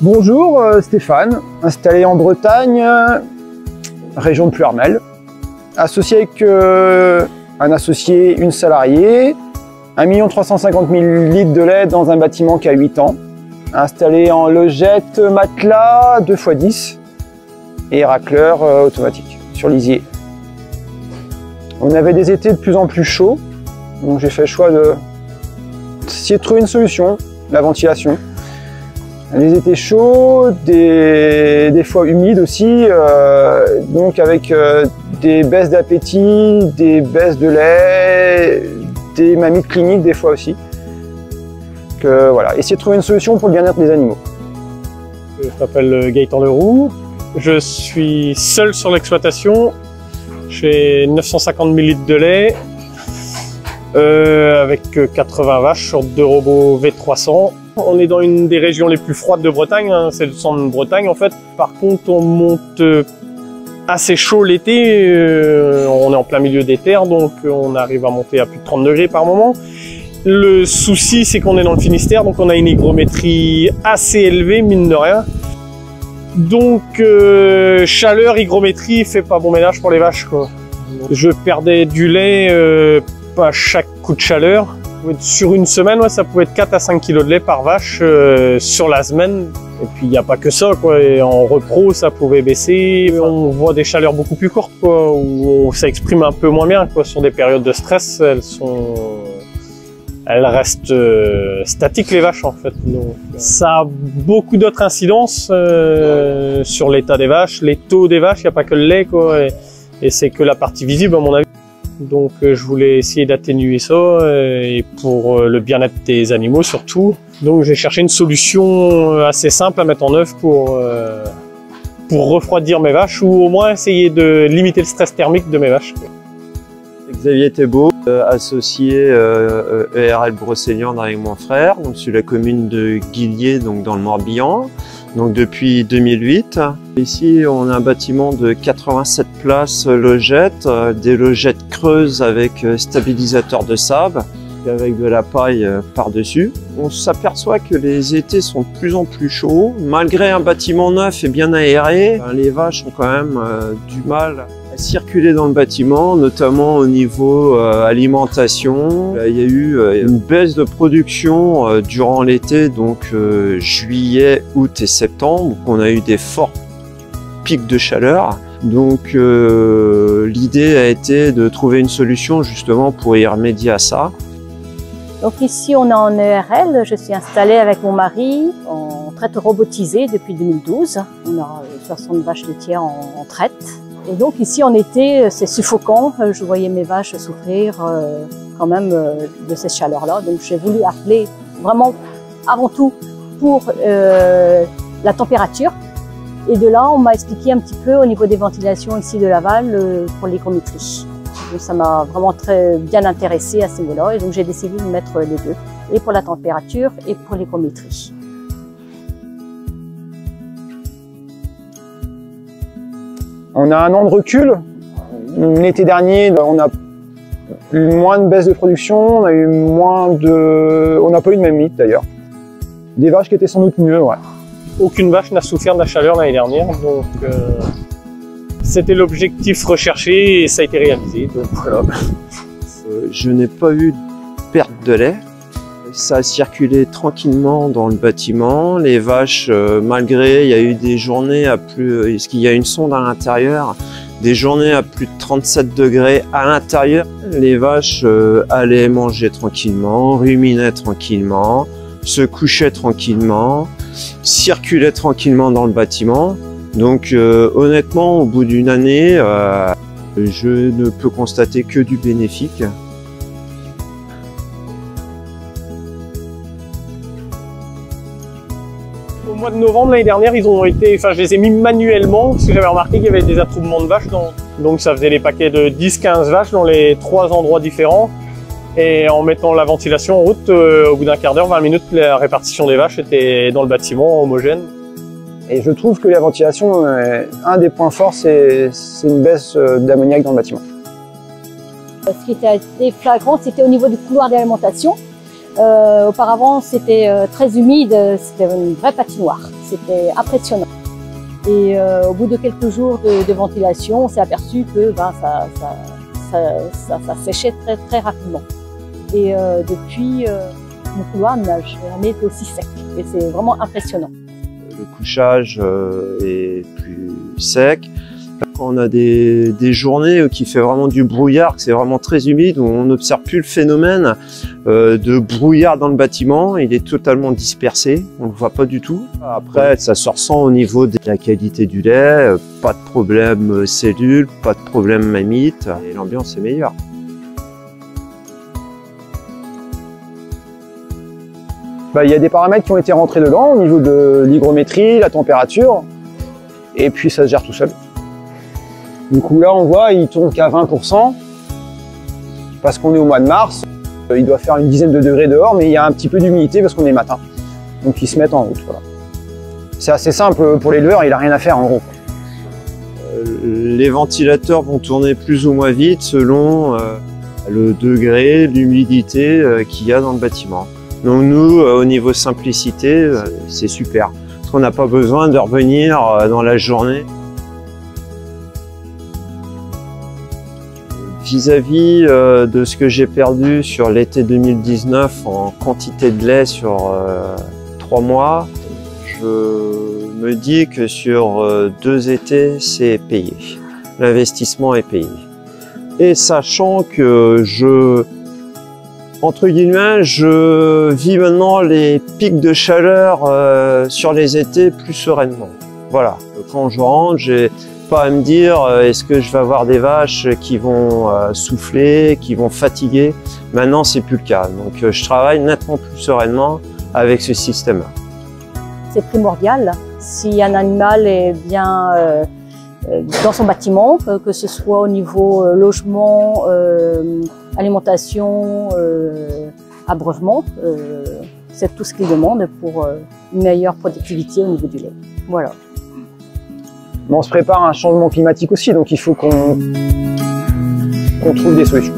Bonjour, Stéphane, installé en Bretagne, région de Pluermel, associé avec un associé, une salariée, 1 350 000 litres de lait dans un bâtiment qui a 8 ans, installé en logette matelas 2x10 et racleur automatique sur lisier. On avait des étés de plus en plus chauds, donc j'ai fait le choix d'essayer de trouver une solution, la ventilation. Les étés chauds, des fois humides aussi, donc avec des baisses d'appétit, des baisses de lait, des mammites cliniques des fois aussi. Voilà, essayer de trouver une solution pour le bien-être des animaux. Je m'appelle Gaëtan Leroux, je suis seul sur l'exploitation, j'ai 950 000 litres de lait, avec 80 vaches sur 2 robots V300. On est dans une des régions les plus froides de Bretagne, hein, c'est le centre de Bretagne en fait. Par contre, on monte assez chaud l'été, on est en plein milieu des terres, donc on arrive à monter à plus de 30 degrés par moment. Le souci, c'est qu'on est dans le Finistère, donc on a une hygrométrie assez élevée, mine de rien. Donc, chaleur, hygrométrie, fait pas bon ménage pour les vaches, quoi. Je perdais du lait à chaque coup de chaleur. Sur une semaine, ouais, ça pouvait être 4 à 5 kg de lait par vache sur la semaine. Et puis, il n'y a pas que ça, quoi. Et en repro, ça pouvait baisser. On voit des chaleurs beaucoup plus courtes, quoi, où ça exprime un peu moins bien, quoi. Sur des périodes de stress, elles restent statiques, les vaches, en fait. Donc, ça a beaucoup d'autres incidences sur l'état des vaches, les taux des vaches. Il n'y a pas que le lait, quoi. Et c'est que la partie visible, à mon avis. Donc je voulais essayer d'atténuer ça et pour le bien-être des animaux surtout. Donc j'ai cherché une solution assez simple à mettre en œuvre pour refroidir mes vaches ou au moins essayer de limiter le stress thermique de mes vaches. Xavier Thébault, associé ERL Brocéliande avec mon frère, donc sur la commune de Guillier, donc dans le Morbihan. Donc depuis 2008. Ici, on a un bâtiment de 87 places logettes, des logettes creuses avec stabilisateur de sable, avec de la paille par-dessus. On s'aperçoit que les étés sont de plus en plus chauds. Malgré un bâtiment neuf et bien aéré, les vaches ont quand même du mal à circuler dans le bâtiment, notamment au niveau alimentation. Il y a eu une baisse de production durant l'été, donc juillet, août et septembre. On a eu des forts pics de chaleur. Donc l'idée a été de trouver une solution justement pour y remédier à ça. Donc ici on est en ERL, je suis installée avec mon mari en traite robotisée depuis 2012. On a 60 vaches laitières en traite. Et donc ici en été, c'est suffocant. Je voyais mes vaches souffrir quand même de ces chaleurs-là. Donc j'ai voulu appeler vraiment avant tout pour la température. Et de là, on m'a expliqué un petit peu au niveau des ventilations ici de Laval pour l'hygrométrie. Ça m'a vraiment très bien intéressée à ce niveau-là. Et donc j'ai décidé de mettre les deux, et pour la température et pour l'hygrométrie. On a 1 an de recul. L'été dernier, on a eu moins de baisse de production, on a eu on n'a pas eu de mammites d'ailleurs. Des vaches qui étaient sans doute mieux, ouais. Aucune vache n'a souffert de la chaleur l'année dernière, donc c'était l'objectif recherché et ça a été réalisé, donc voilà. Je n'ai pas eu de perte de lait. Ça a circulé tranquillement dans le bâtiment. Les vaches, malgré, il y a eu des journées à plus, parce qu'il y a une sonde à l'intérieur, des journées à plus de 37 degrés à l'intérieur. Les vaches allaient manger tranquillement, ruminaient tranquillement, se couchaient tranquillement, circulaient tranquillement dans le bâtiment. Donc honnêtement, au bout d'une année, je ne peux constater que du bénéfique. Au mois de novembre l'année dernière, je les ai mis manuellement parce que j'avais remarqué qu'il y avait des attroupements de vaches. Donc ça faisait des paquets de 10-15 vaches dans les 3 endroits différents. Et en mettant la ventilation en route, au bout d'un quart d'heure, 20 minutes, la répartition des vaches était dans le bâtiment homogène. Et je trouve que la ventilation, un des points forts, c'est une baisse d'ammoniac dans le bâtiment. Ce qui était assez flagrant, c'était au niveau du couloir d'alimentation. Auparavant, c'était très humide, c'était une vraie patinoire. C'était impressionnant. Et au bout de quelques jours de ventilation, on s'est aperçu que ça séchait très, très rapidement. Et depuis, mon couloir n'a jamais été aussi sec. Et c'est vraiment impressionnant. Le couchage est plus sec. Quand on a des journées qui fait vraiment du brouillard, que c'est vraiment très humide, où on n'observe plus le phénomène de brouillard dans le bâtiment, il est totalement dispersé, on ne le voit pas du tout. Après, ça se ressent au niveau de la qualité du lait, pas de problème cellules, pas de problème mammites, et l'ambiance est meilleure. Il y a des paramètres qui ont été rentrés dedans au niveau de l'hygrométrie, la température, et puis ça se gère tout seul. Du coup là on voit il tourne qu'à 20%, parce qu'on est au mois de mars, il doit faire une dizaine de degrés dehors, mais il y a un petit peu d'humidité parce qu'on est matin. Donc ils se mettent en route. Voilà. C'est assez simple pour l'éleveur, il n'a rien à faire en gros. Les ventilateurs vont tourner plus ou moins vite selon le degré, l'humidité qu'il y a dans le bâtiment. Donc nous, au niveau simplicité, c'est super. Parce qu'on n'a pas besoin de revenir dans la journée. Vis-à-vis de ce que j'ai perdu sur l'été 2019 en quantité de lait sur 3 mois, je me dis que sur 2 étés, c'est payé. L'investissement est payé. Et sachant que entre guillemets, je vis maintenant les pics de chaleur sur les étés plus sereinement. Voilà. Quand je rentre, j'ai pas à me dire est-ce que je vais avoir des vaches qui vont souffler, qui vont fatiguer. Maintenant, c'est plus le cas. Donc, je travaille nettement plus sereinement avec ce système-là. C'est primordial. Si un animal est bien dans son bâtiment, que ce soit au niveau logement, alimentation, abreuvement, c'est tout ce qu'il demande pour une meilleure productivité au niveau du lait. Voilà. Mais on se prépare à un changement climatique aussi, donc il faut qu'on trouve des solutions.